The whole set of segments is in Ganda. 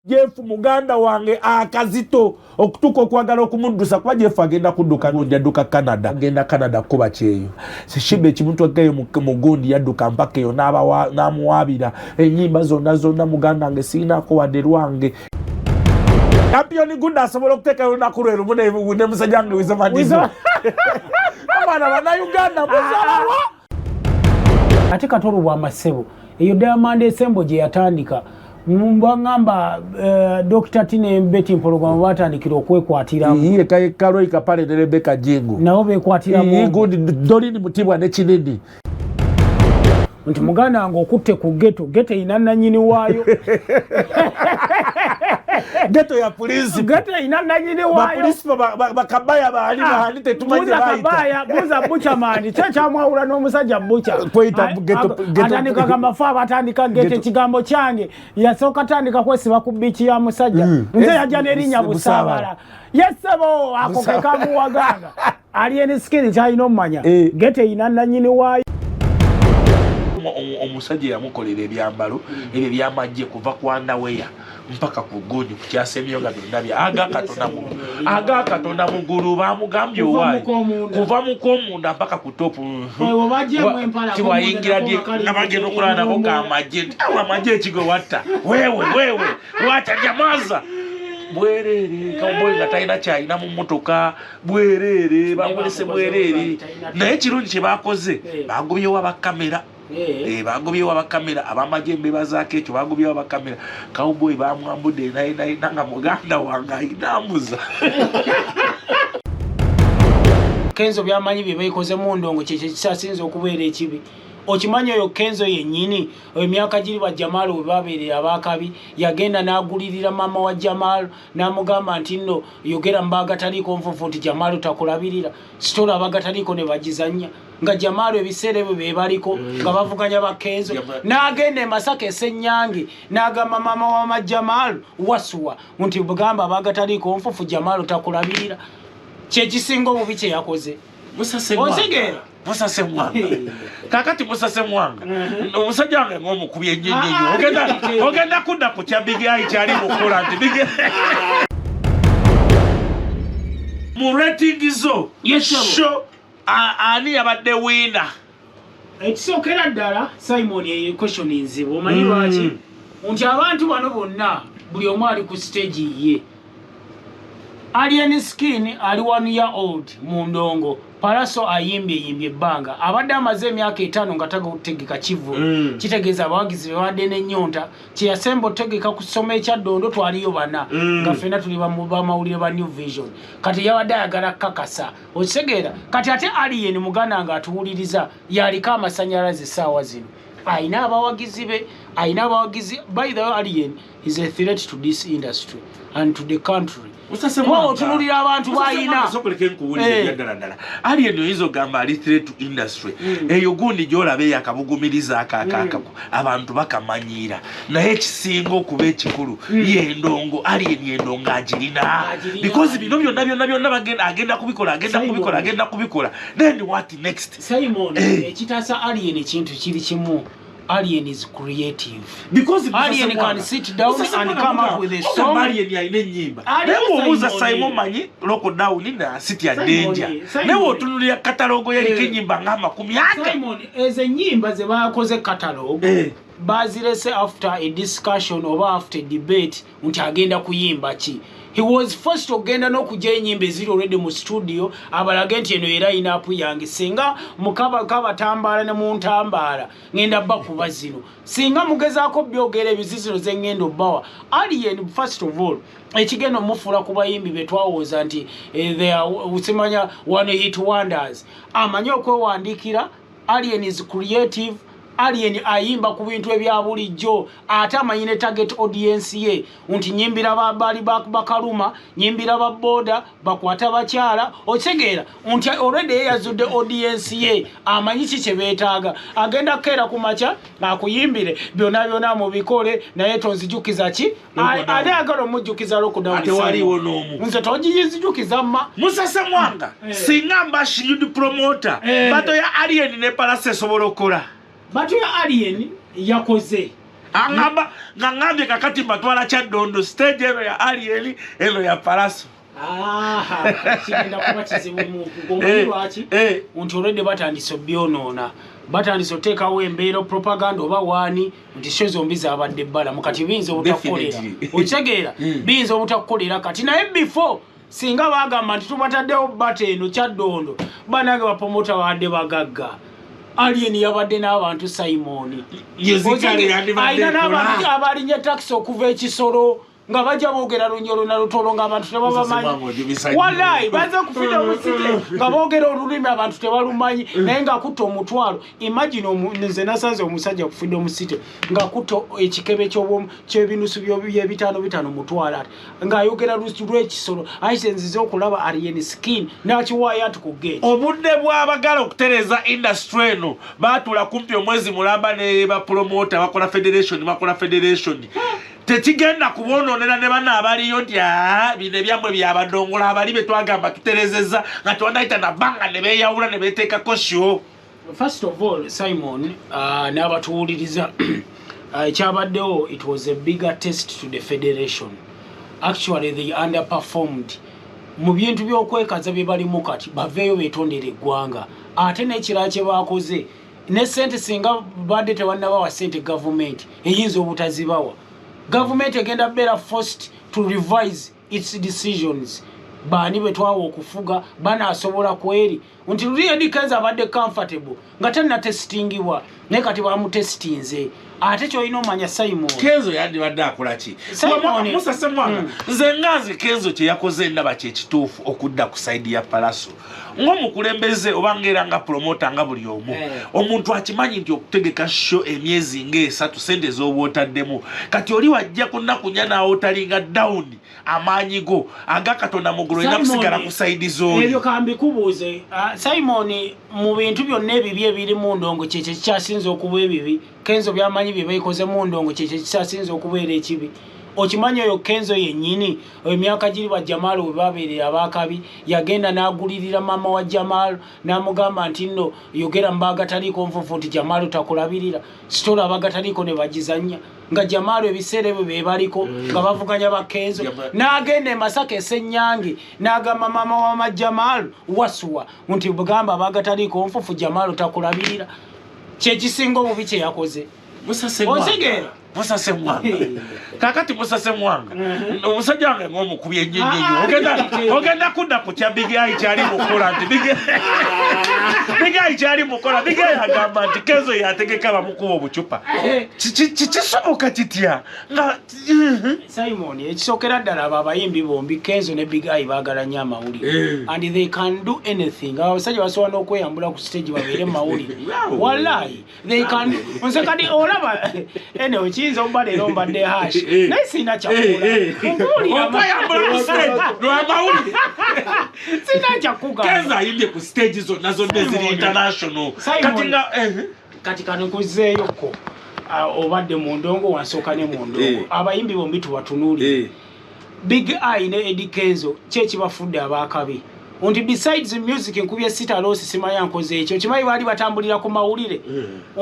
Jeff muganda wange akazito okutuka okwagala okumuddusa kuba Jeff agenda kudduka n'odduka Canada agenda Canada kuba Kyeyo Sheeba ekimuntu agayo mu gundi yadduka mpaka eyo n'amuwaabira ennyimba zonna muganda wange siinako wadde lwange Champion Gudo asobola okuteekayo olunaku lwe lumu ne musajja wange Weasle Madizo abaana bannayuganda muzalawa ate katolo bwa masebo eyo Diamond Ensemble gye yatandika mbangamba Dr. Tine Betting program watandikira okwekwatira iye kalo ikapale ne Rebecca Jingu nabo bekwatira mu Gudo Dolini Mutibwa ne Kinini nti muganda ngo okutte ku ghetto inanna nyini waayo ghetto ya police ghetto inanna nyini waayo police bakabaya bali bahali tetumaje bakabaya buza bucha mani chacha mwawula n'omusajja bucha poita ghetto atandika kama fa batandika ghetto kigambo kyange yasoka tandika kwesiba ku beach ya musajja nze yajja nerinya busabala yesebo akokeka muwaganga alien skin chaino mmanya ghetto inanna nyini waayo omusajja yamukolera ebyambalo ebyo byamajje kuva ku underwear mpaka ku gundi kukyasemyo nga byonna aga katonda mugulu bamugambye owaye kuva mu komunda mpaka ku topu tiwayingira nabagenda okulaba nabo gamajje amajje ekigo watta wewe wacha jamaza bwerere kawboy nga talina kyalina mu mmotoka bwerere bamulese bwerere naye ekirungi kye bakoze bagobyewo abakamera bagobyewo abakamera abamajje embeba zaako ekyo bagobyewo abakamera kawboy bamwambudde naina nga muganda wange ayinambuza Kenzo byamanyi bye bayikoze mu ndongo kyekyo kisasinze okubeera ekibi okimanyi oyo Kenzo yennyini emyaka giri ba Jamal we babeerera abakabi yagenda n'agulirira mama wa Jamal n'amugamba nti nno yogera mbagataliiko nfufu nti Jamal takulabirira sitola abagataliiko ne bagizanya nga Jamal ebiseera bye bebaliko nga bavuganya ba Kenzo n'agenda e Masaka Essenyange n'agamba mama wa Jamal wasuwa nti bugamba abagataliiko nfufu Jamal takulabirira kyekisinga obubi kye yakoze osigera musase mwanga kakati musase mwanga omusajja wange ng'omukubi ennyenyenyo ogenda kudda ku kya big eye kyali mukola nti big mu rating zo show ani yabadde wina ekisookera ddala Simon question nzibu omanyi lwaki nti abantu bano bonna buli omu ali ku stage ye alien skin ali 1 year old mu ndongo Paraso ayimbye ebbanga abadde amaze emyaka 5 nga tagutegeka kivu kitegeeza abawagizi bewadde n'ennyonta kye yasemba otegeka kusoma ekyaddondo twaliyo bana nga ffenna tuli bamawulire ba New Vision kati yawadde ayagala kakasa okitegeera kati ate alien muganda nga atuwuliriza yaliko amasannyalaze essaawa zino ayina abawagizi be by the way alien is a threat to this industry and to the country otunulira abantu bayina sokoleke nkuwulire byaddala ali eno yizo gamba ali threat to industry eyo gundi gyolabe yakabugumiriza akakakako abantu bakamanyira naye ekisinga okuba ekikulu yendongo ali yendongo agirina because bino byonna agenda kubikola then what next Simon ekitasa alien ekintu kiri kimu Alien is creative because alien can sit down and come up with a song. Alien yaine nyimba newo uza Simon manyi lockdown na city ya danger newo tunulia katalogo yali nyimba ngama 10 Simon eze nyimba ze bakoze catalog bazirese after a discussion or after a debate nti agenda kuyimba ki he was first to genda no kujja enyimbe ziri already mu studio abalaga nti eno era inapu yange singa mukaba tambala ne muntambala ngenda bakuba zino singa mugezaako byogera ebiziziro zengendo bawa alien first of all ekigeno mufula kuba yimbi betwawoza nti they are usimanya one hit wonders amanya okwewandikira alien is creative alien ayimba ku bintu ebya bulijjo ate amanyine target audience ye nti nyimbira babali bakaluma nyimbira baboda bakwata bakyala otegeera nti already yazudde audience ye amanyi kiki beetaaga agenda kera ku macha akuyimbire byonna mu bikole naye tonzijukiza ki ate agalo mujjukiza lockdown ate waliwo n'omu nze togiyizijukiza musasa mwanga singa mbashiyudi promoter bato ya alien ne palase sobolokola Batu ya alien yakoze ngambye kakati matwala Kyaddondo stage eno ya Ariel eno ya Palaso. Kigenda kuba kizibu mu ng'omanyi lwaki nti olwedde batandise byonoona batandise oteekawo embeera propaganda oba waani nti sho zombi zaabadde ebbala mukati biyinza obutakukolera okitegeera biyinza obutakukolera kati naye before singa bagamba nti tubataddewo bata eno Kyaddondo banange bapomota badde bagagga Alien yabadde n'abantu Simon ayina n'abantu abalinnya taxi okuva ekisolo nga bajja boogera lunyolo na lutolo nga abantu tebabamanyi wallahi baza kufida musite nga boogera olulimi abantu tebalumanyi naye nga akutta omutwalo imagine nze nasanze omusajja kufida omusite nga akutta ekikebe ky'ebinusu by'ebitaano mutwalo ati ng'ayogera lw'ekisolo ayisenzize okulaba Alien skin n'akiwaayo ati ku gate obudde bw'abagala okutereza industry eno baatula kumpi omwezi mulamba ne bapromota bakola federation tekigenda kubononera ne bana abaliyo nti bino byammwe byabadongola abali be twagamba tuterezeza nga twandayita nabanga ne beeyawula ne beeteekako sho. First of all, Simon, n'abatuwuliriza ekyabaddewo, it was a bigger test to the federation. Actually, they underperformed. Mu bintu by'okwekaza bye balimu kati baveeyo beetondera eggwanga ate n'ekirala kye baakoze ne ssente singa badde tebannabawa ssente gavumenti eyinza obutazibawa. Government agenda better forced to revise its decisions. Bani betwawo okufuga bana asobola kweri nti really kanza abadde comfortable nga tanna testingibwa ne kati bamu testinze ate kyo ino manya Simon Kenzo yandi badde akola ki Musa Semwanga nze ngazi Kenzo kye yakoze ndaba kye kituufu okudda ku side ya Palaso ng'omukulembeze obangera nga promoter nga buli omu omuntu akimanyi nti okutegeka show emyezi ng'esatu sente z'obwotaddemu kati oli wajja kunnaku nya naawe otalinga down amaanyi go aga Katonda mugulu ina kusigala ku side z'oli ebyo kambikubuuze Simon mu bintu byonna ebibi ebiri mu ndongo kye kyasinze okuba ebibi Kenzo byamanyi bye bayikoze mu ndongo kye kyasinze okubeera ekibi okimanyi oyo Kenzo yennyini emyaka giri ba Jamal we babeerera abakabi yagenda n'agulirira mama wa Jamal n'amugamba nti nno yogera mbagataliiko nfufu nti Jamal takulabirira sitola abagataliiko ne bagizanya nga Jamal ebiseera ebyo be baliko nga bavuganya ba Kenzo n'agenda e Masaka Essenyange n'agamba mama wa Jamal wasuwa nti bugamba abagataliiko nfufu Jamal takulabirira kye kisinga obubi kye yakoze Musa Semwanga kakati Musa Semwanga omusajja wange ng'omukubi ennyo ogenda kudda ku kya Big Eye kyali mukola nti Big Eye kyali mukola Big Eye agamba nti Kenzo yategeka bamukuba obucupa kisoboka kitya nga Simon ekisookera ddala abo abayimbi bombi Kenzo ne Big Eye baagala nnyo amawulire and they can do anything abasajja basobola n'okweyambula ku stage babeere mu mawulire wallahi they can nze kati olaba anyway kiyinza okuba leero mbadde hash naye sina kyakulaamawulire sina kyakugamba Kenzo ayimbye ku stage zonna eziri international kati kanikuzeeyoko obadde mu ndongo wansooka ne mu ndongo abayimbi bombi tubatunuulire Big Eye ne Eddie Kenzo kyekibafudde abakabi nti besides music nkubye sita losi simanya nkoze ekyo kimanyi baali batambulira ku mawulire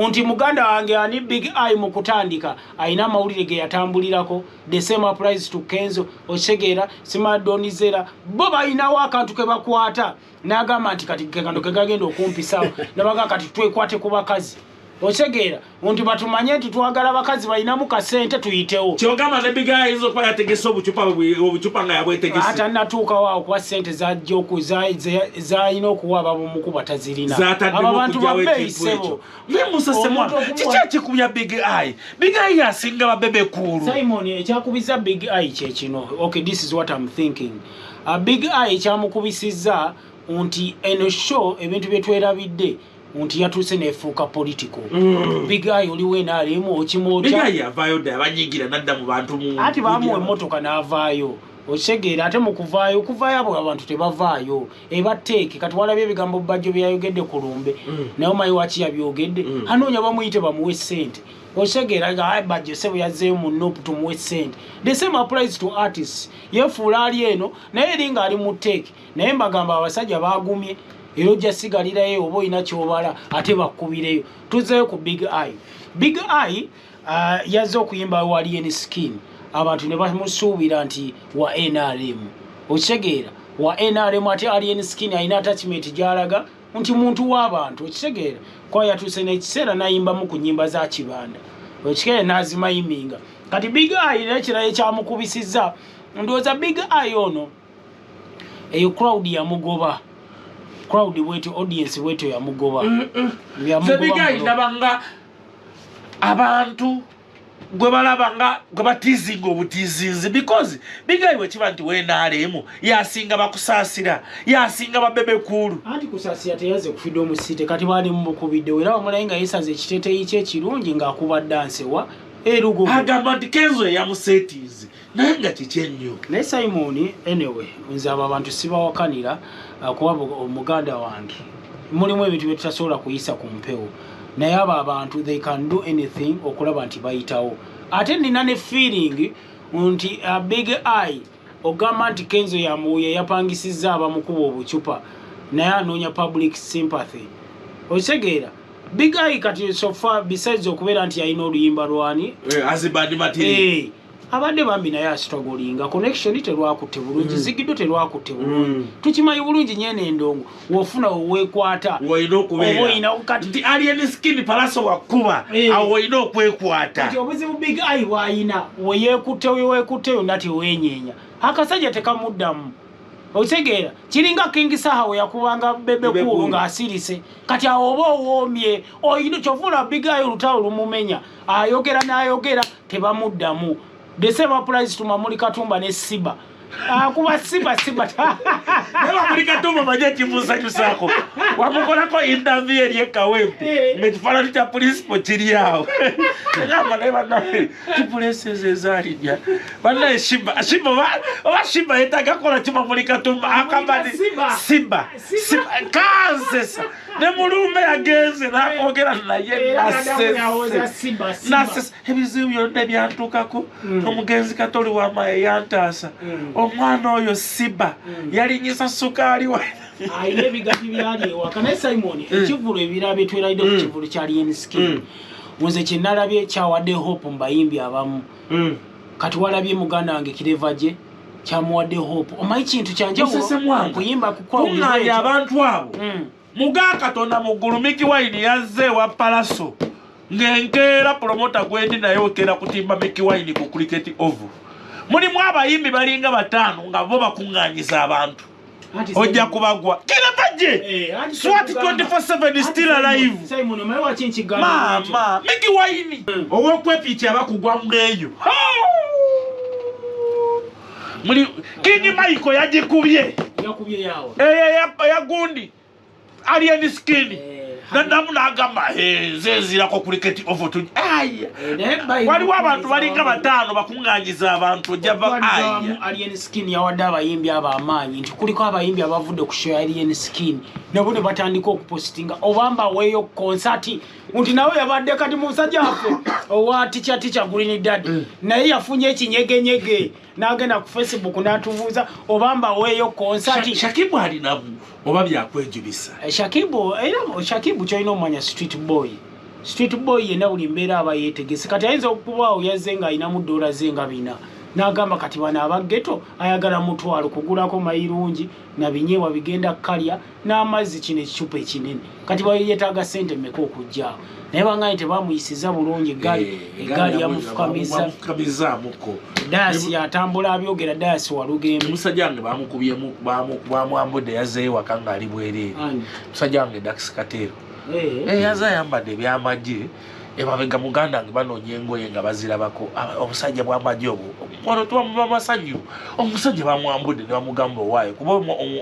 nti muganda wange ani Big Eye mu kutandika ayina amawulire ge yatambulirako the same applies to Kenzo ochegeera simadonizera bo bayinawo akantu ke bakwata n'agamba nti kati kekando ke gagenda okumpisawo nabaga kati twekwate ku bakazi ochegeera nti batumanye nti twagala bakazi bayinamu kasente tuyitewo kyogamba ne Big Eye izo kwa yategese obucupa nga yabwetegese ate natuukawo awo kuba sente zajja zalina okuwa ababomuku batazirina abo bantu babeyisebo Musa Semwanga kikyakikubya Big Eye Big Eye asinga babebe kulu Simon ekyakubiza Big Eye kyekino okay this is what I'm thinking Big Eye kyamukubisizza nti eno show ebintu byetwerabidde nti yatuuse nefuuka political Big Eye oli weena alimu okimwota Big Eye avaayo dda abanyigira nadda mu bantu ati bamuwa emmotoka n'avaayo okisegeera ate mu kuvaayo abo abantu tebavaayo ebateeke kati walabye ebigambo bajjo byayogedde ku lumbe naye omanyi waki yabyogedde anoonya bamuyite bamuwe ssente okisegeera nga bajjo sebo yazzeeyo mu nopu tumuwe ssente the same applies to artists yefuula ali eno naye eri nga ali mu teeke naye mbagamba abasajja baagumye era ojja sigalirayo oba olina kyobala ate bakkubireyo tuzeeyo ku Big Eye yazze okuyimba wa Alien Skin abantu ne bamusuubira nti wa NRM okitegeera wa NRM ate Alien Skin alina attachment gy'alaga nti muntu w'abantu okitegeera kwa yatuuse n'ekiseera n'ayimbamu ku nnyimba za kibanda okitegeera n'azimayiminga kati Big Eye n'ekirala ekyamukubisizza ndowooza Big Eye ono eyo crowd yamugoba crowd bwetyo audience bwetyo yamugoba Big Eye ndabanga abantu gwe balabanga gwe batizinga obutizinzi because Big Eye wekiba nti weenaalemu yasinga bakusaasira yasinga babebe kulu anti kusaasira teyaze kufidde omusite kati bali mubukubidde era bamulayi nga yesaze ekiteeteeyi kye ekirungi ng'akuba danse wa erugo agamba nti Kenzo yamusetiizi naye nga kikyennyo naye Simon anyway nze abo abantu sibawakanira kuba omuganda wange mulimu ebintu bye tutasobola kuyisa ku mpewo naye abo abantu they can do anything okulaba nti bayitawo ate nina ne feeling nti Big Eye ogamba nti Kenzo yamuye yapangisizza abamukuba obucupa naye anoonya public sympathy okitegeera Big Eye kati so far besides okubeera nti yalina oluyimba lwani azibandi matiri abadde bambi naye asitogolinga connection terwakutte bulungi Gudo terwakutte bulungi tukimanyi bulungi nyene endongo wofuna owekwata woyina okubeera kati Alien Skin palaso wakuba awo woyina okwekwata kati obuzibu Big Eye bwayina weyekutteyo nati wenyenya akasajja tekamuddamu okitegeera kiringa King Saha we yakubanga bebe kulu ng'asirise kati awo oba owoomye oyina kyovula Big Eye olutalo lumumenya ayogera n'ayogera tebamuddamu December prize tumamuli Katumba ne Sheeba kuba Sheeba Newa muli Katumba maje kimusa sako wamukolako interview eri ekawempe metufala lita principal kiri awo ngamba leba nawe tipuleseze zalinya bana Sheeba yetaga kola chima muli Katumba akabadi Sheeba kansesa ne mulume yagenze nakogera naye nasese ebizibu byonna byantukako omugenzi katoli wa maye yantasa omwana oyo Sheeba yalinyisa sukali wa aine bigati byali wakana Simon ekivulu ebirabe tweraide ku kivulu kya Alien Skin muze kinalabye kyawadde hope mbayimbi abamu kati walabye muganda wange kirevaje kyamuwadde hope omayi kintu kyanje kuyimba kukwa umanya abantu abo muga Katonda mugulumiki waini yazze wa palaso ngenkera promoter gwendi naye okera kutimba Mickey Wine ku cricket ovu mulimu abayimbi balinga batano nga bo bakunganyiza abantu ojja kubagwa kirevaje swat 24/7 still alive Simon omewa chinchi gana mama Mickey Wine owokwepichi abakugwa mweyo muli King Michael yagikubye yawo ya gundi Alien Skin nadamu nagamba zezirako cricket ovu tu waliwo abantu balinga batano bakunganyiza abantu ojjaba Alien Skin yawadde abayimbi ab'amaanyi nti kuliko abayimbi abavudde ku show Alien Skin nabo ne batandika okupostinga obamba weeyo concert nti nawe yabadde kati mu musajja waffe owa ticha Green Dad naye yafunye ekinyegenyege n'agenda ku Facebook n'atubuuza obamba weeyo concert Shakibu alinamu oba byakwejubisa Shakibu kyalina omanya street boy yena buli mbeera aba yeetegese kati ayinza okubaawo yazze nga alinamu dola ze nga bina n'agamba kati bano abageto ayagala mutwalo kugulako mayirungi na binyeebwa bigenda kalya n'amazzi kino ekicupa ekinene kati bayetaaga ssente mmeka okujjaawo naye bangaye tebamuyisiza bulungi egaali yamufukamizamuko dayasi yatambula abyogera dayasi walugembe musajja wange bamukubyemu bamwambudde yazzeeyo waka ng'ali bwereere musajja wange Dax Katero yaza ayambadde ebyamagye emabega muganda wange banoonya engoye nga bazirabako omusajja bwamagye obwo ono tuba masanyu omusajja bamwambudde ne bamugamba owaayo kuba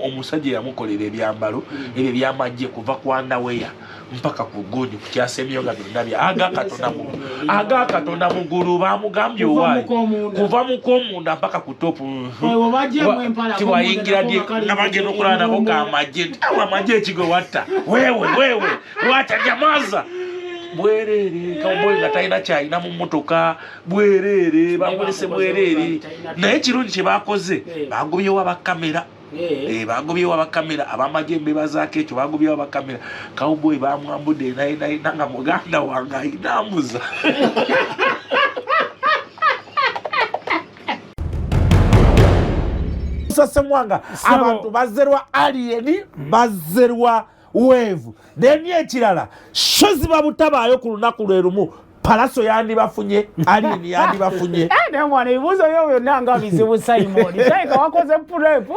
omusajja yamukolera ebyambalo ebyo byamagye kuva ku underwear mpaka ku gundi kukyasemyo nga byonna aga Katonda mugulu bamugambye owaayo kuva mu komunda mpaka ku topu tiwayingira dye nabagenda okulaba nabo gamagye amagye ekigwe watta wewe watta jamaza bwerere kawboy nga talina kyalina mu mmotoka bwerere bamulese bwerere naye ekirungi kye bakoze bagobyewo abakamera bagobyewo abakamera abamagye embeba zaako ekyo bagobyewo abakamera kawboy bamwambudde naye nga muganda wange ayinambuza Musasemwanga abantu bazerwa alien bazerwa wave then ekirala shozi babutabayo ku lunaku lwe lumu Palaso yandi bafunye alien yandi bafunye ne mwana ibuzo yo nanga bizibu Simon taika wakoze prep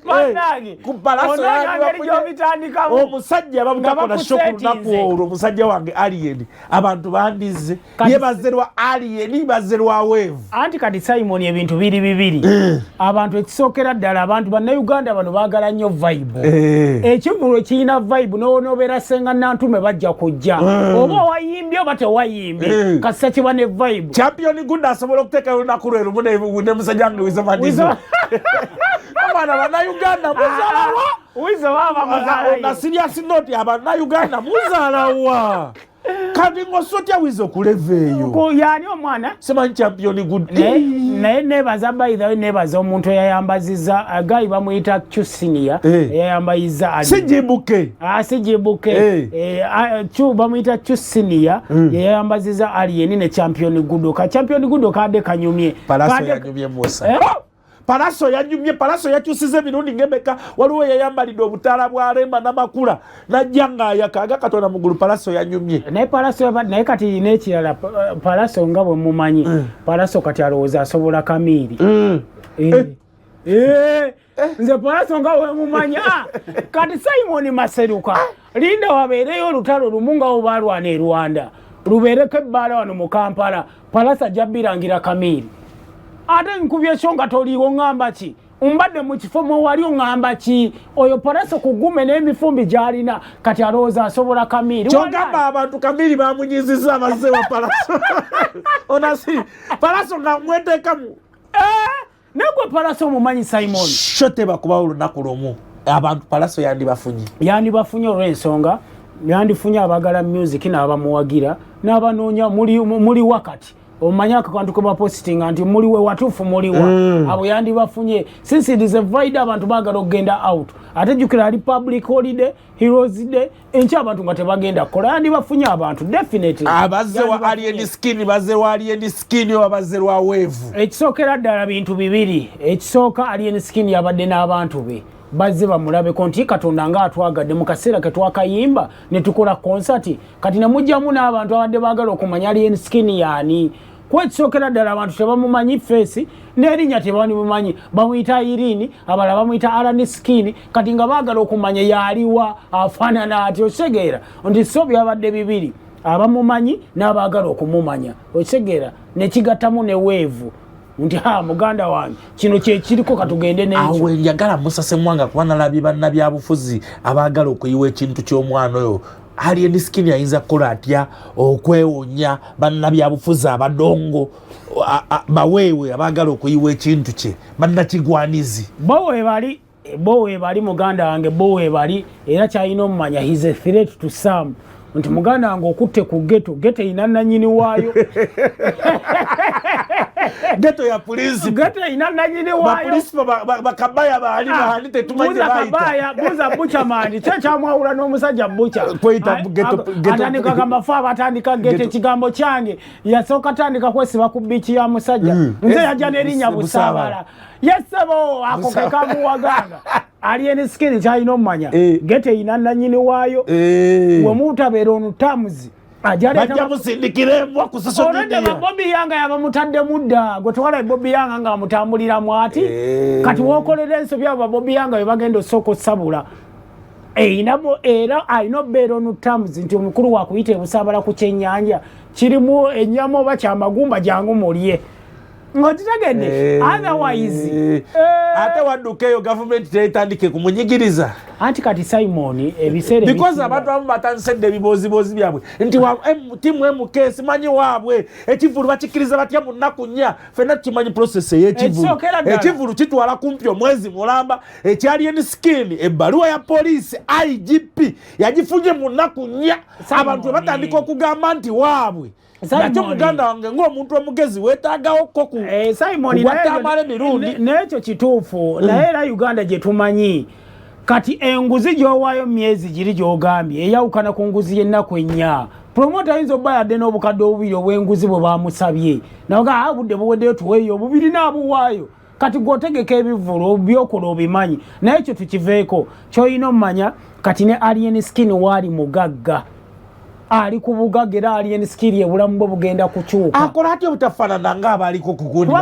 managi ku Palaso yandi bafunye omusajja bamutakona shoku nakuoro omusajja wange alien abantu bandize ye bazerwa alien bazerwa wave anti kati Simon ebintu bibiri abantu ekisokera ddala abantu banna Uganda bano bagala nnyo vibe ekivulo kiina vibe n'obeera senga nantume bajja kujja oba wayimbye oba tewayimbye kasa kiba ne vibe champion Gudo asobola okuteeka olunaku lwe lumu ne musajja wange Weasle abana bana Uganda muzalawa Weasle baba muzalawa na serious note abana Uganda muzalawa kati ngosotya Weasle kuleveeyo ko yani omwana sema champion Gudo ne bazabayiza ne bazo omuntu yayambaziza agayi bamuyita Chusinia yayambayiza ali sijibuke chu bamuyita Chusinia yayambaziza alien ne champion Gudo ka champion Gudo kade kanyumye Palaso yanyumye Musa Palaso yanyumye Palaso yakyusize birundi ngebeka waliwo yayambalidde obutala bwa Remba n'amakula najjanga yakaga katona mugulu Palaso yanyumye naye Palaso naye kati n'ekirala Palaso nga bwe mumanyi Palaso kati alowooza asobola Kamiri nze Palaso nga bwe mumanyi kati Simon Maseruka linda wabeereyo olutalo lumu nga obalwana e Rwanda lubeereko ebbaala wano mu Kampala Palaso ajja birangira Kamiri ate nkubye songa toliwo ngamba ki umbadde mu kifo mwe wali ngamba ki oyo Palaso kugume n'emifumbi gyalina kati alowooza asobola Kamiri kyogamba abantu Kamiri bamunyiziza abazze wa Palaso onasi Palaso nga mweteekamu negwe Palaso omumanyi Simon shote bakuba olunaku lumu abantu Palaso yandibafunye olw'ensonga yandifunye abagala music n'abamuwagira n'abanoonya muli wakati omanya akantu ko baposting anti muliwe watufu muliwa abo yandi bafunye since it is a Friday abantu bagala okgenda out ate jukira Republic holiday Heroes Day encha abantu nga tebagenda kola yandi bafunye abantu definitely abazzewa alien skin abazzewa wave ekisokera ddala bintu bibiri ekisooka alien skin yabadde n'abantu be bazze bamulabe konti Katonda nga atwagadde mu kaseera ke twakayimba ne tukola concert kati namujjamu n'abantu abadde bagala okumanya alien skin yani kwekisokera ddala abantu tebamumanyi face n'erinnya tebamumanyi bamuyita Irene abala bamuyita Alan Skin kati nga baagala okumanya yaliwa afaanana ati osegeera nti so byabadde bibiri abamumanyi n'abaagala okumumanya osegeera nekigattamu ne weevu nti muganda wange kino kyekiriko katugende n'ekyo awe njagala Musasemwanga kuba nalabye bannabyabufuzi abaagala okuyiwa ekintu ky'omwana oyo alien skin ayinza kukola atya okwewonya bannabyabufuzi abadongo baweewe abaagala okuyiwa ekintu kye bannakigwanizi bo weebali muganda wange bo weebali era kyalina omumanya he's a threat to some nti muganda wange okutte ku geto ina nanyini waayo geto ya polisi geto ina nanyini waayo polisi bakabaya baali bahali tetumanyi baita buza bucha mani chacha mwawula n'omusajja bucha kwita geto atandika kamafa abatandika geto ekigambo kyange yasooka tandika kwesiba ku bichi ya musajja nze yajja n'erinnya Busaabala yesebo ako kekamuwaganga alien skin kyalina omumanya geto ina nanyini waayo wemutabeera onutamuzi bajja musindikira embwa ku social media Bobby Yanga yabamutadde mudda gwe twala Bobby Yanga nga amutambulira mwati kati wokolera ensobi abo Bobby Yanga we bagenda osoko sabula inabo era ayino bero no terms nti omukuru wa kuyita Busaabala ku kyennyanja kirimu ennyama oba kyamagumba jangu mulye ngotitagende otherwise ate waddukeyo government tetandike kumunyigiriza anti kati Simon ebiseere because abantu abamu batandise ebibozibozi byabwe nti timu MK simanyi waabwe ekivulu bakikiriza batya mu nnaku nnya fena kimanyi process ekivulu kitwala kumpi omwezi mulamba ekyalien skin ebbaluwa ya police IGP yagifunye mu nnaku nnya abantu batandika okugamba nti waabwe nakyo muganda wange ng'omuntu omugezi weetaagawo koku Simon watamala emirundi n'ekyo kituufu naye era Uganda gye tumanyi kati enguzi gy'owaayo myezi giri gy'ogambye eyawukana ku nguzi y'ennaku ennya promoter ayinza obba yadde n'obukadde obubiri obw'enguzi bwe bamusabye naga budde buweddeyo tuweeyo obubiri n'abuwaayo kati gw'otegeka ebivulu byokola obimanyi naye ekyo tukiveeko ky'olina omumanya kati ne alien skin waali mugagga ali ku bugagga era alien skin ebulamu bwe bugenda kukyuka akola atya obutafaanana ng'abaaliko ku gundi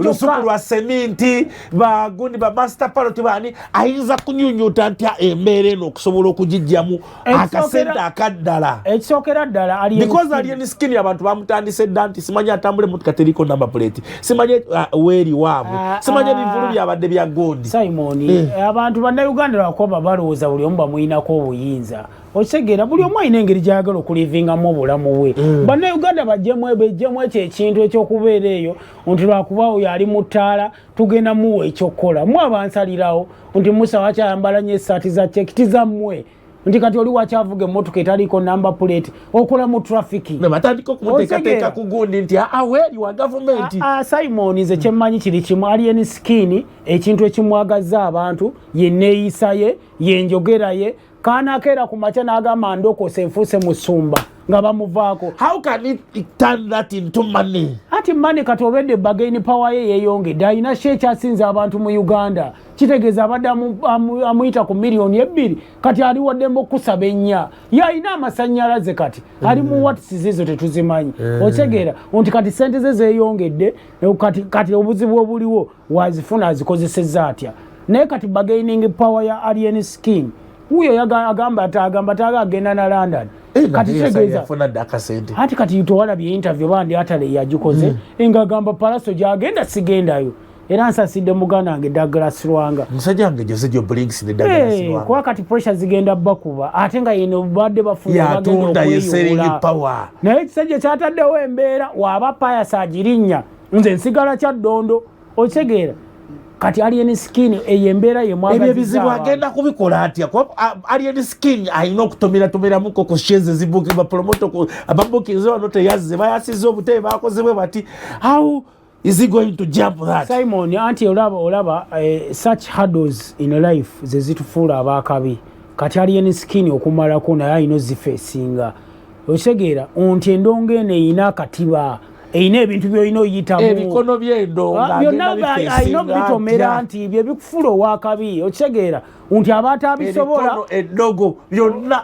lusuku lwa seminti bagundi ba master palot baani ayinza kunyunyuta ntya embeera eno okusobola okugijjamu akasente akaddala ekisookera ddala because alien skin abantu bamutandise dda nti simanyi atambule motoka teriko number plate simanyi weeri waabwe simanyi ebivulu byabadde bya gondi Simon abantu bannayuganda lwakuba balowooza buli omu bamuyinako obuyinza okitegera buli omu alina engeri gy'ayagala okulivingamu obulamu bwe bannayuganda bajjemu ekyo ekintu ekyokubeera eyo nti lwakuba oyo ali mu ttaala tugenda muwa ekyokukola mu abansalirawo nti musa wakyayambala nnyo essaati za cekiti zammwe nti kati oli wakyavuga emmotoka etaliiko namba plate okola mu trafiki batandika okumuteekateeka ku gundi nti weeri wa gavumenti Simon nze kyemmanyi kiri kimu alien skin ekintu ekimwagazza abantu ye neeyisa ye yenjogera ye kaana akeera ku makya n'agamba ndokose enfuuse musumba nga bamuvaako how can it turn that into money ati money kati olwedde bargaining power ye yeeyongedde alina ki ekyasinze abantu mu Uganda kitegeeza abadde amuyita ku miliyoni 2 kati ali waddembe okusaba ennya yalina amasannyalaze kati ali mu watisizi ezo tetuzimanyi otegeera nti kati sente ze zeeyongedde kati obuzibu obuliwo wazifuna azikozesezza atya naye kati bargaining power ya alien skin uyo agamba agenda na London kati tegeeza ati kati towalabye interview bandi atale yagikoze nga agamba palaso gyagenda sigendayo era nsasidde muganda wange Douglas Lwanga musajja wange Jose Blinks ne Douglas Lwanga kuba kati pressure zigenda bakuba ate nga yeno badde bafuna bagenda okweyiwula naye ekisajja kyataddewo embeera waba paya sagirinnya nze nsigala kya ddondo okitegeera kati alien skin eyembeera yemwagaziza ebyo bizibu agenda kubikola atya alien skin ayina okutomeratomeramuko ku shares zibuki bapromoto ababookings wano teyazze bayasiza obutebe bakozebwe bati how is he going to jump that Simon anti olaba such hurdles in life ze zitufuula abakabi kati alien skin okumalako naye ayina zifeesinga otegeera nti endongo eno eyina akatiba eyina ebintu byolina oyitamu ebikono by'endonga ayina obitomera nti bye bikufuula owakabi okitegeera nti abataabisobola eddogo byonna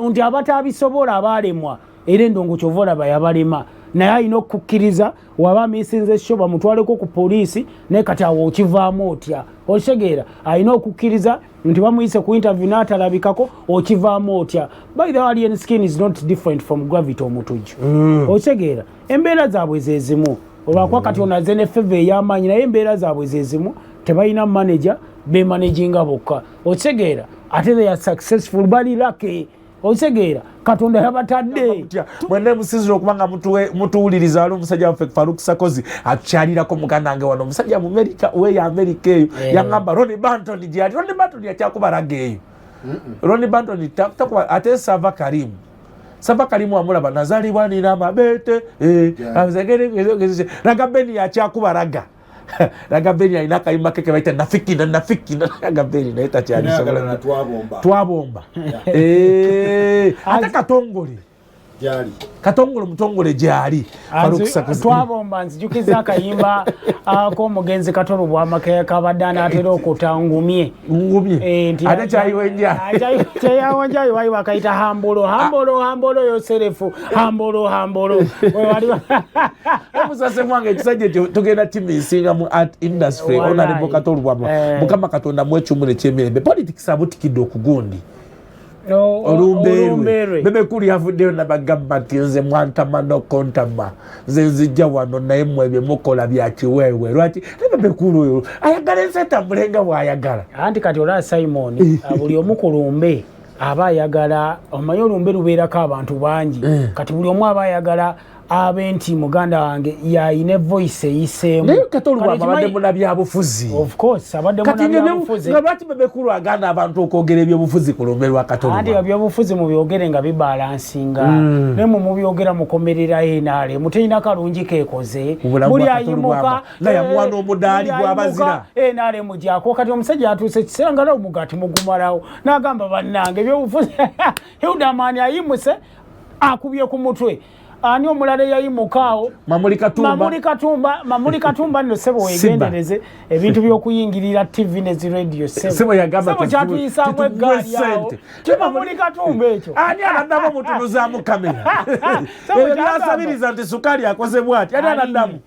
nti abataabisobola abaalemwa era endongo kyova olaba yabalema naye alina okukkiriza waba misinze sho bamutwaleko ku poliisi naye kati awo okivaamu otya okitegeera alina okukkiriza nti bamuyise ku interview n'atalabikako okivaamu otya by the alien skin is not different from gravity omutujju okitegeera embeera zaabwe zezimu olwakuba kati onaze ne feva ey'amaanyi naye embeera zaabwe zezimu tebalina manager bemanaginga bokka okitegeera ate they are successful bali lucky okitegeera katonda yabatadde mwene musizira okubanga mutuwuliriza wali omusajja waffe Faruk Sakozi akyalirako muganda wange wano omusajja mu America ya America eyo yangamba Ronnie Banton gyali Ronnie Banton yakyakubalaga eyo Ronnie Banton ate Sava Karimu amulaba nazaalibwa nina amabete Ragabeni yakyakubalaga Ragabeni alina akayimba ke baita nafikina Ragabeni naye takyalisobola twabomba ate katongole mutongole gyali twabomba nzijukiza akayimba k'omugenzi Katoro bw'amakaya kabadde anaatera okuta ngumye ate kyayawonjayo wali bakayita hambolo yoserefu hambolo omusase mwange ekisajja ekyo tugenda timisinga mu art industry onalebo Katoro bw'ama mukama katonda mwecumula ekyemirembe politics abutikidde okugundi olumbeerwe bebekulu yavuddeyo nabagamba nti nze mwantama nokontama nze nzijja wano naye mmwe bye mukola bya kiweewe lwaki nebebekulu oyo ayagala ensi etambulenga bw'ayagala anti kati olaba Simon buli omu ku lumbe aba ayagala omanyi olumbe lubeerako abantu bangi kati buli omu aba ayagala abenti muganda wange yayina voice eyiseemu naye katolwa abadde muna byabufuzi of course abadde muna byabufuzi nga lwaki bebekulu agana abantu okwogera ebyobufuzi ku lumbe lwa katolwa ati ebyobufuzi mu byogere nga bibalansinga ne mu byogera mukomerera enaale muteyina kalungi keekoze buli ayimuka nga yamuwana omudaali gw'abazira enaale mujako kati omusajja atuuse ekiseera nga omugati mugumalawo n'agamba bannange ebyobufuzi Hildamani ayimuse akubye ku mutwe ani omulala yayimukaawo Mamuli Katumba nno sebo wegendereze ebintu by'okuyingirira TV ne zi radio sebo kyatuyisaamu eggaali yawo Mamuli Katumba ekyo ani anaddamu mutunuzaamu kamera ebyo byasabiriza nti sukaali akoze bw'ati ani anaddamu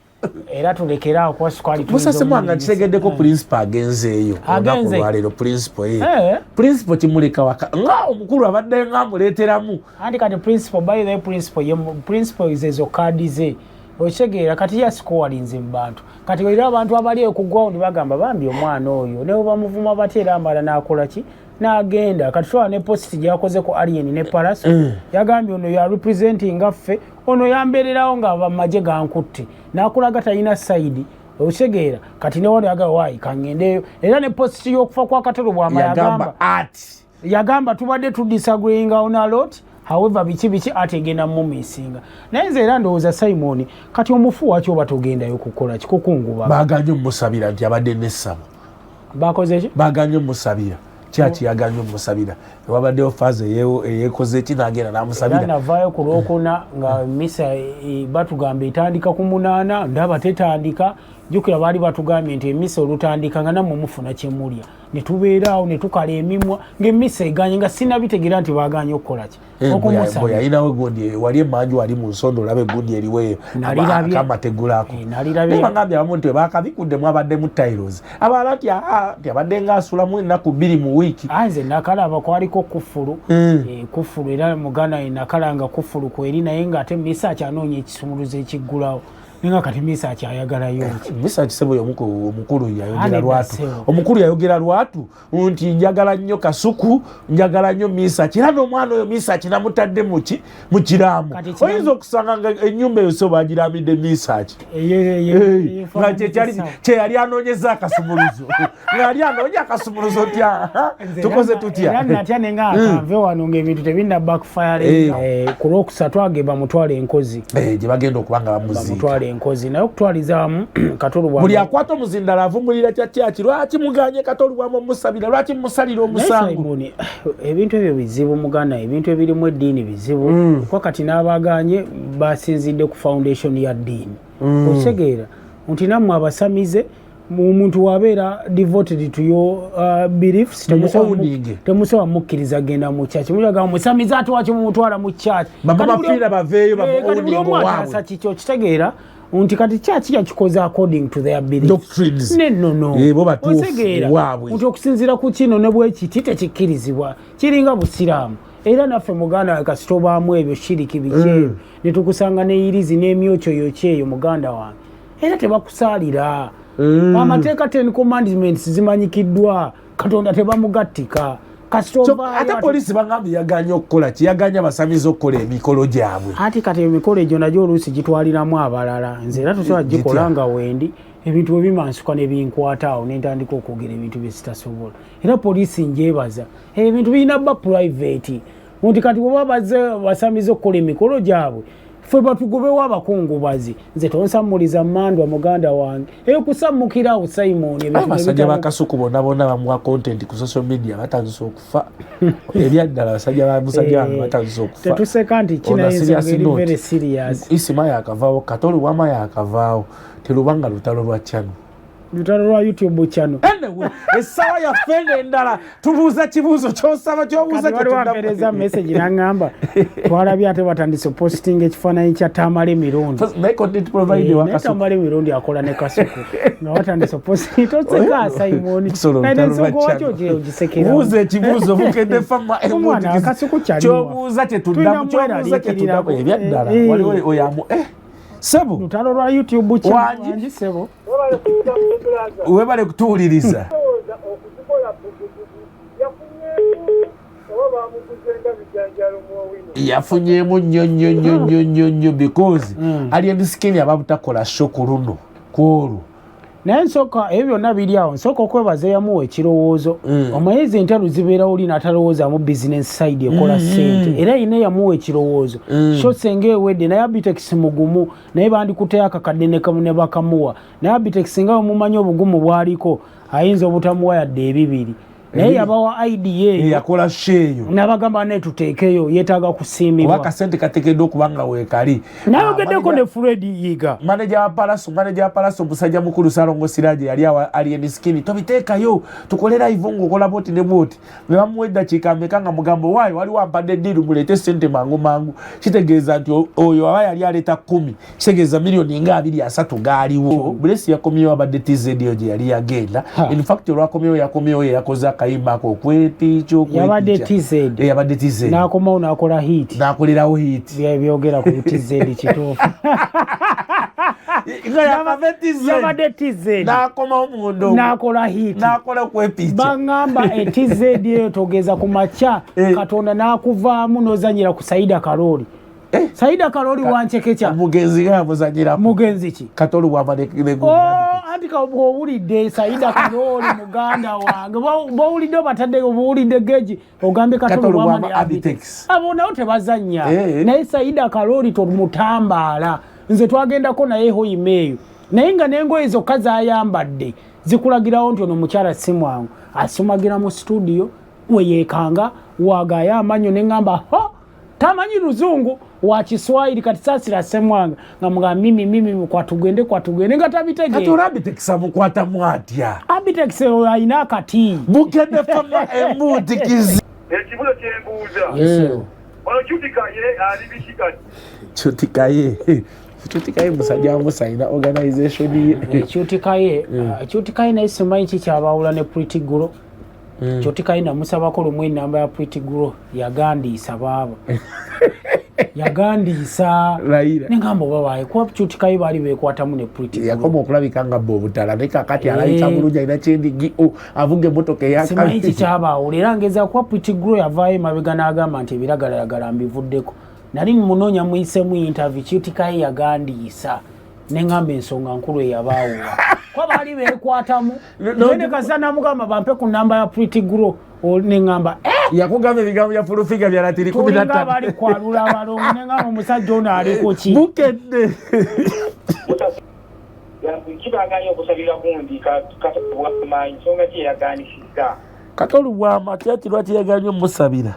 era tulekera okuwa sukaali musasemwanga kitegeddeko principal agenzeeyo olunaku lwaleero principal kimuleka waka nga omukulu abadde nga amuleeteramu anti kati principal by the principal izezo kaadi ze okitegeera kati yasikowalinze mu bantu kati era abantu abali ku ground bagamba bambi omwana oyo ne bamuvuma batya era amala n'akola ki n'agenda kati twa ne post gyakoze ku Alien ne Palace yagambye ono ya representing affe ono yambeererawo nga bamaje gankutte n'akulaga talina side okitegeera kati ne wano yagamba waayi kangendeeyo era ne post y'okufa kwa Katolo bw'ama yagamba tubadde tudisagreeing on a lot however biki ategenda mu misinga naye nze era ndowooza Simon kati omufu wakyo batogendayo kukola kikukunguba baganye musabira nti abadde n'essabo bakoze ki baganye musabira kyaki yaganye musabira wabaddewo faze yekoze kinagenda namusabira navaayo ku lwokuna nga misa batugamba etandika ku 8 ndaba tetandika jukira baali batugambye nti emisa olutandika nga nammwe mufuna kyemulya ne tubeeraawo ne tukala emimwa ng'emmisa eganye nga sinabitegeera nti baganye okukola ki okumusa yalinawo egundi wali emanju wali mu nsondo olaba egundi eriweeyo akamategulako nabagambye abamu nti bakabikuddemu abaddemu tairos abalala nti abadde ngaasulamu ennaku 2 mu wiiki nze nakalaba kwaliko kufulu kufulu era muganda nakalanga kufulu kweri naye ng'ate misa akyanoonya ekisumuluzo ekiggulawo ninga kati misa akyayagalayo misa kisebo omukulu yayogera lwatu omukulu yayogera lwatu nti njagala nnyo kasuku njagala nnyo misa kira n'omwana oyo misa kinamutadde mu kiraamu oyinza okusanga nga ennyumba eyo so bagiramidde misa ki nga kyeyali anoonyeza akasumuluzo ng'ali anoonya akasumuluzo tya tukoze tutya era natya ne nga akanve wano ng'ebintu tebinna backfire ku lwokusatu ageba mutwala enkozi gye bagenda okuba nga bamuziika enkozi naye okutwalizaamu Katolo bwa buli akwata omuzindala avumulira kyaki lwaki muganye Katolo bwamu omusabira lwaki musalira omusango ebintu ebyo bizibu muganda ebintu ebirimu eddiini bizibu kwa kati n'abaganye basinzidde ku foundation ya ddiini okitegeera nti nammwe abasamize omuntu wabeera devoted to your beliefs temusobola mukkiriza genda mu kyaki mulaga musamize ate waki mumutwala mu kyaki bafiira baveeyo bamuwulingo kikyo kitegeera nti kati kyaki yakikoze according to their beliefs bo batuufu waabwe nti okusinziira ku kino ne bwekiti tekikkirizibwa kiringa busiraamu era naffe muganda kasitobaamu ebyo shiriki bikyeyo ne tukusanga n'eyirizi n'emyokyoyokyo eyo muganda wange era tebakusaalira amateeka 10 commandments zimanyikiddwa Katonda tebamugattika ate polisi bagambye yaganya okukola kiyaganya basamiza okukola emikolo gyabwe ati kati emikolo egyo nagyo oluusi gitwaliramu abalala nze era tusobola gikola nga wendi ebintu bwe bimansuka ne binkwata awo nentandika okwogera ebintu bye sitasobola era polisi njebaza ebintu birina bba private nti kati bwe babaze basamiza okukola emikolo gyabwe fwe batugobewo abakungubazi nze tonsamuliza mmandwa muganda wange ekusammukirawo Simon abasajja bakasuku bonna bamuwa content ku social media batandise okufa ebyaddala abasajja bamusajja wange batandise okufa tetuseka nti kinayinza very serious isima yakavaawo Katolo wama yakavaawo terubanga lutalo lwa channel lutalo lwa YouTube channel anyway esawa ya fende endala tubuuza kibuuzo kyosaba kyobuuza kyetudampereza message nangamba twalabye ate batandise posting ekifaananyi kya Tamale Mirundi Tamale Mirundi akola ne kasuku nga batandise posting toseka Simon nanesoko wakyo gyeogisekera buuza ekibuuzo bukedde fama omwana kasuku kyobuuza kyetuddamu ebyaddala waliwo oyamu sebo lutalo lwa YouTube channel sebo webale kutuwuliriza yafunyeemu nnyo because Alien Skin ababutakola shoku luno kwolwo naye nsooka ebyo byonna biri awo nsooka okwebaza eyamuwa ekirowoozo omanyizi entalo zibeerawo oli n'atalowoozaamu business side ekola ssente era yina eyamuwa ekirowoozo sho senga ewedde naye Abitex mugumu naye bandikuteyo akakadde ne bakamuwa naye Abitex nga mumanyi obugumu bwaliko ayinza obutamuwa yadde ebibiri naye yabawa idea yakola sheeyo n'abagamba ne tuteekeyo yeetaaga kusiimibwa oba kasente kateekeddwa okubanga weekali nayogeddeko ne Fred Yiga manager wa palaso musajja mukulu Salongo Siraje yali alien skin tobiteekayo tukole live ng'okola boti ne boti ne bamuwa eddakiika mmeka nga mugambo waayo waliwo ampadde ddiiru muleete sente mangu kitegeeza nti oyo aba yali aleeta 10 kitegeeza miliyoni nga 23 gaaliwo Bless yakomyewo abadde TZ eyo gye yali yagenda in fact olwakomyewo yakoze akayimba ako okwepiica yabadde TZ n'akomawo n'akola hit n'akolerawo hit byogera ku TZ kituufu yabadde TZ n'akomawo mundo n'akola hit n'akola kwepiica bangamba TZ eyo togeza ku makya Katonda n'akuvaamu n'ozanyira ku Saida Karoli Saida Karoli wanchekecha mugenzi gamuzanyira mugenzi ki Katolu wamanekile anti ka obulidde Saida Karoli muganda wange bawulidde batadde obulidde geji ogambe Katolu wamane Abitex abona otebazanya naye Saida Karoli to mutambala nze twagendako naye ho email naye nga nengoye zokka zayambadde zikulagirawo nti ono mukyala simwangu asumagira mu studio weyekanga wagaya amanyo nengamba tamanyi luzungu wa Kiswahili kati sasira semwanga ngamuga mimi kwatugende nga tabitegeera Katolu Abitex amukwata mwatya Abitex ayina akati bukende fama embuti kizi ekibuzo kyembuuza ono Chutikaye musajja musayina organization Chutikaye naye simanyi kikyabawula ne Pretty Girl Chutikaye namusabako lumwe namba ya Pretty Girl yagandiisa baba yagandiisa nengamba babaye kuba Chutikaye bali bekwatamu ne Pretty Girl yakoma okulabika nga bobutala ne kakati alayita bulungi alina kyendi avuga emmotoka eyaka simanyi kikyabawula era ngeza kuba Pretty Girl yavaayo mabega n'agamba nti ebiragalalagala mbivuddeko nali munoonya muyisemu interview Chutikaye yagandiisa nengamba ensonga nkulu eyabaawula kwa bali bekwatamu nene kasana mugamba bampe ku namba ya Pretty Girl nengamba yakugamba ebigambo bya fulufiga bya latiri 13 bali kwalula balongo nengamba omusajja ono aliko ki bukedde kibaganya okusabira kundi Katolu Bwama ensonga ki yaganisiza Katolu Bwama lwaki yaganye omusabira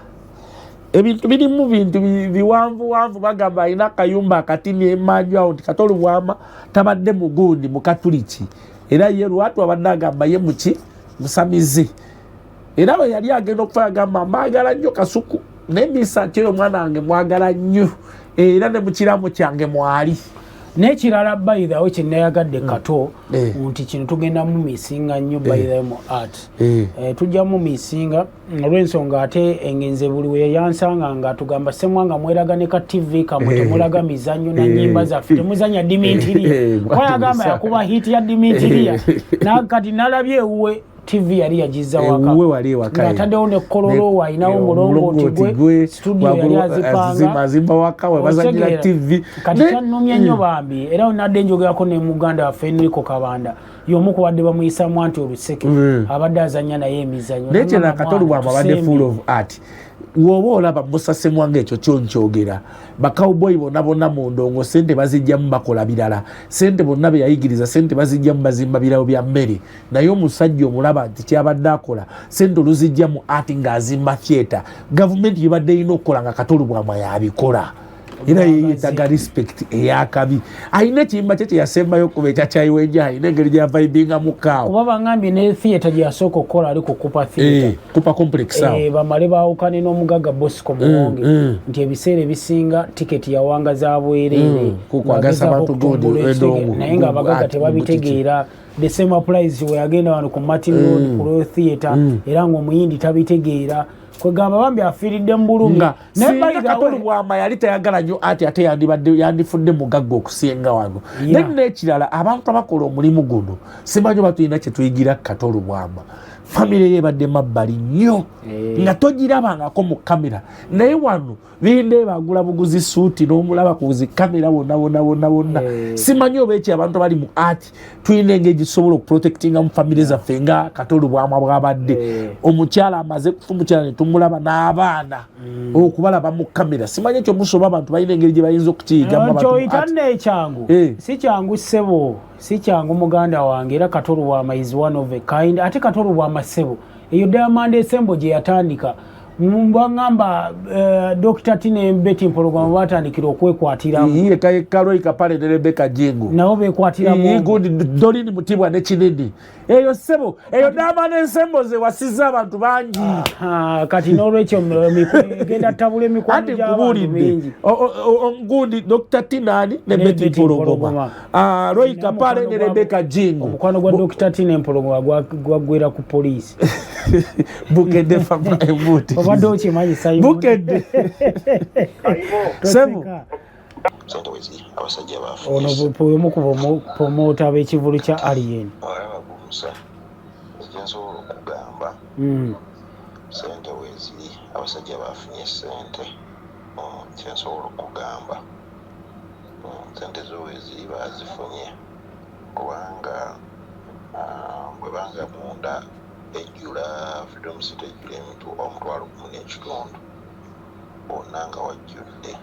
ebintu birimu bintu biwanvu bagamba alina akayumba akatini emanju awo nti Katolu Bwama tabadde mugundi mukatuliki era ye lwatu abadde agamba ye muki musamizi era bwe yali agenda okufa agamba mbagala nnyo kasuku n'emisa kyeyo omwana wange mwagala nnyo era ne mukiramu kyange mwali n'ekirala by the way kyenayagadde kato nti kino tugenda mu misinga nnyo by the way mu art tujja mu misinga olw'ensonga ate engenze buli we yansanga nga tugamba semwanga mweragane ka TV kamwe temulaga mizanyo na nyimba zaffe temuzanya Dimitria kwa yagamba yakuba hit ya Dimitria nakati nalabye ewuwe TV yali yagiza waka uwe wali waka ngataddewo ne kololo wainawo mulongoti gwe studio yali azipanga mazimba waka we bazangira TV kati kyannomya nnyo bambi era onadde njogerako ne muganda waffe Enrico Kabanda y'omu ku badde bamuyisamu anti oluseke abadde azanya naye emizanyo nekyo Katolu Bwama abadde full of art woba olaba musasemu wange ekyo kyonkyogera bakawboyi bonna mu ndongo sente bazijjamu bakola birala sente bonna be yayigiriza sente bazijjamu bazimba birawo bya mmere naye omusajja omulaba nti kyabadde akola sente oluzijjamu ati ng'azimba theatre gavumenti yebadde erina okukola nga Katolu Bwama yabikola era yeetaga respect eyakabi ayina ekiyimba kye kyeyasembayo okuba ekyakyayiwenja ayina engeri gyavibinga mukaawo kuba bangambye ne theatre gyeyasooka okukola ali ku Kupa Theatre Kupa Complex awo bamale baawukane n'omugaga Bosco Muwonge nti ebiseera ebisinga tiketi yawangaza bwereere kukwagasa abantu godi endongo naye nga abagaga tebabitegeera the same applies weyagenda wano ku Martin Road ku Royal Theatre era ng'omuyindi tabitegeera kwegamba bambi afiiridde mu bulumi singa Katolu Bwama yali tayagala nnyo ati ate yandifudde mugagga okusinga wano naye n'ekirala abantu abakola omulimu guno simanyi oba tulina kye tuyigira Katolu Bwama famire ye badde mabbali nnyo nga togirabangako mu kamera naye wano binde bagula buguzi suuti n'omulaba ku zi kamera bonna simanyi oba eki abantu abali mu art tulina engeri gisobola okuprotectinga mu famire zaffe nga Katolu Bwama bwabadde omukyala amaze kufa omukyala nomulaba n'abaana okubalaba mu kamera simanyi ekyo musoba abantu balina engeri gye bayinza okukiyigamu kyoyitanne ekyangu si kyangu ssebo si kyangu muganda wange era Katolu wa is one of a kind ate Katolu wa masebo eyo Diamond Ensemble gye yatandika mbangamba Dr. Tine Mbeti mpologoma batandikira okwekwatiramu iye Karoika pale ne Rebecca Jingu nabo bekwatiramu Gudo Dolini Mutibwa ne Kinini eyo sebo eyo Diamond Ensemble ze wasiza abantu bangi kati n'olwekyo genda tabule mikwano gy'abantu bingi Gudo Dr. Tinani ne Mbeti mpologoma Roika pale ne Rebecca Jingu omukwano gwa Dr. Tine mpologoma gwagwera ku poliisi Bukede fama emuti Badochi manyi sayi Bukede Sebo Sente wezi abasajja bafu ono poyomu kubo promota ab'ekivulu kya Alien abagumusa ekyensobola okugamba sente wezi abasajja bafunye sente kyensobola okugamba sente zowezi bazifunye kubanga bwe banga munda ejjula Freedom City ejjula omutwalo gumu n'ekitundu bonna nga wajjudde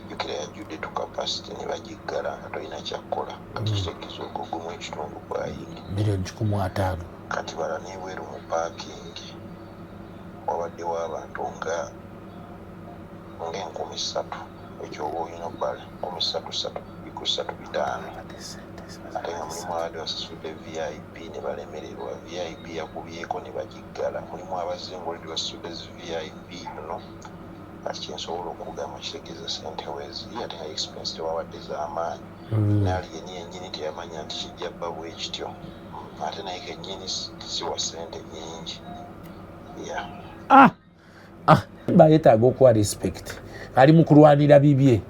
jjukira yajjudde to capacity ne bagiggala nga tolina kyakkola kati kitegeeza ogwo gumu ekitundu gwayingi $1,500,000 kati bala n'ebweru mu paakingi wabaddewo abantu nga 3,000 ekyoba olina obbala 3,500 ate nga mulimu abadde basasudde VIP ne balemererwa VIP yakubyeko ne bagiggala mulimu abazengoledi basasudde VIP no kati kyensobola okugamba kitegeeza sente weeziri ate nga expense tewabadde z'amaanyi naali yennyini teyamanya nti kijja bba bwe kityo ate naye kennyini siwa sente nyingi bayetaaga okuwa respect ali mu kulwanira bibye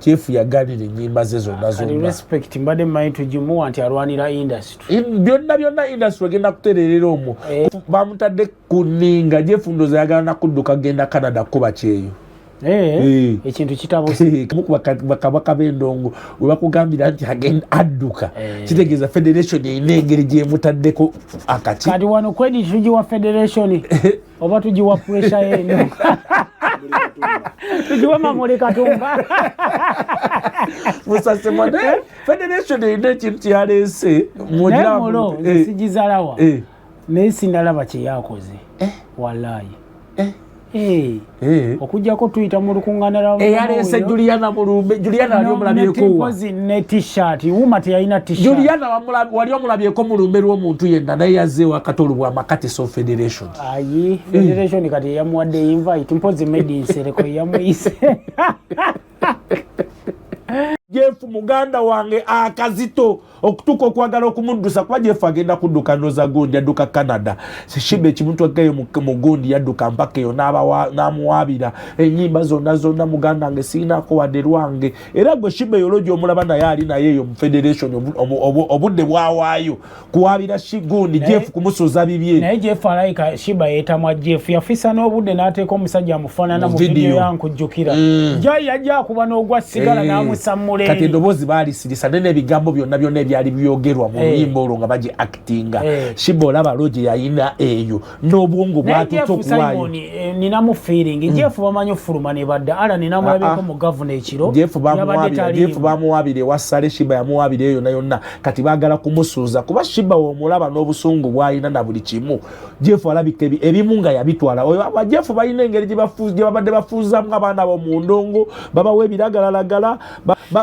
Chief yaganira ennyimba ze zonna zonna respect mbadde mmanyi tugimuwa nti alwanira industry byonna industry agenda kutererera omwo bamutadde ku nninga jefundoza yagala nakudduka genda Canada kuba Kyeyo ekintu kitabuse bakabaka b'endongo we bakugambira nti agenda adduka kitegeeza federation erina engeri gyemutaddeko akati kati wano credit tugiwa federation oba tugiwa pressure eno tugiwa Mamuli Katumba musase mwane federation erina ekintu kyaleese mulo sijizalawa naye sindalaba kye yakoze wallahi okujjako tuyita mu lukuŋŋaana eyaleese Juliana Mulumbe Juliana wali omulabyeko ne t-shirt wuma teyalina t-shirt Juliana wali omulabyeko Mulumbe lw'omuntu yenna naye yazzeewo akatolu bwa makati so federation ayi federation kati yamuwadde invite mpozi made in Sereko yamuyise Jeff muganda wange akazito okutuka okwagala okumuddusa kuba Jeff agenda kudduka ndoza gundi yadduka Canada Sheeba ekimuntu agayo mu gundi yadduka mpaka eyo n'amuwaabira ennyimba zonna muganda wange siinako wadde lwange era gwe Sheeba yologi omulaba naye ali naye eyo mu federation obudde bwawaayo kuwaabira gundi Jeff kumusoza bibye naye Jeff alayika Sheeba yeetamwa Jeff yafisa n'obudde n'ateeka omusajja amufaanana mu vidiyo yankujjukira jai yajja akuba n'ogwa sigala n'amusammula kati endoboozi baalisirisa n'ebigambo byonna ebyali byogerwa mu luyimba olwo nga bagi actinga Sheeba olaba logi yayina eyo n'obwongo bwatuta okuwaayo ninamu feeling Jeff bamanyi ofuluma ne badda ala ninamulabeko mu gavana ekiro Jeff bamuwaabira ewa Sale Sheeba yamuwaabira eyo yonna kati baagala kumusuuza kuba Sheeba w'omulaba n'obusungu bw'alina na buli kimu Jeff alabika ebimu nga yabitwala oyo Jeff balina engeri gye babadde bafuuzamu abaana b'omu ndongo babawa ebiragalalagala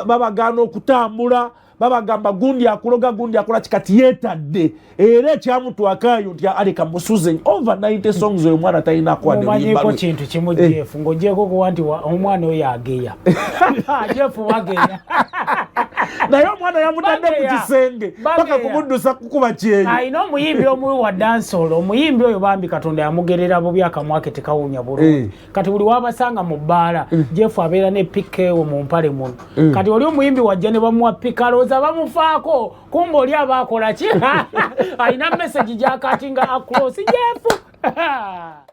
babagaana okutambula babagamba gundi akuloga gundi akola kikati yeetadde era ekyamutwakaayo nti aleka musuze over 90 songs oyo mwana talina kwadde omanyiko kintu kimu Jeff ng'ogyeko kuwa nti omwana oyo ageya Jeff wageya naye omwana yamutadde mu kisenge paka kumuddusa kukuba Kyeyo ayina omuyimbi omuwi wa dansolo omuyimbi oyo bambi Katonda yamugerera bubi akamwake tekawunya bulungi kati buli wabasanga mu bbaala Jeff abeera ne pikeewo mu mpale muno kati oli omuyimbi wajja ne bamuwa pika alowooza bamufaako kumba oli abaakola ki ayina message gyakatinga across Jeff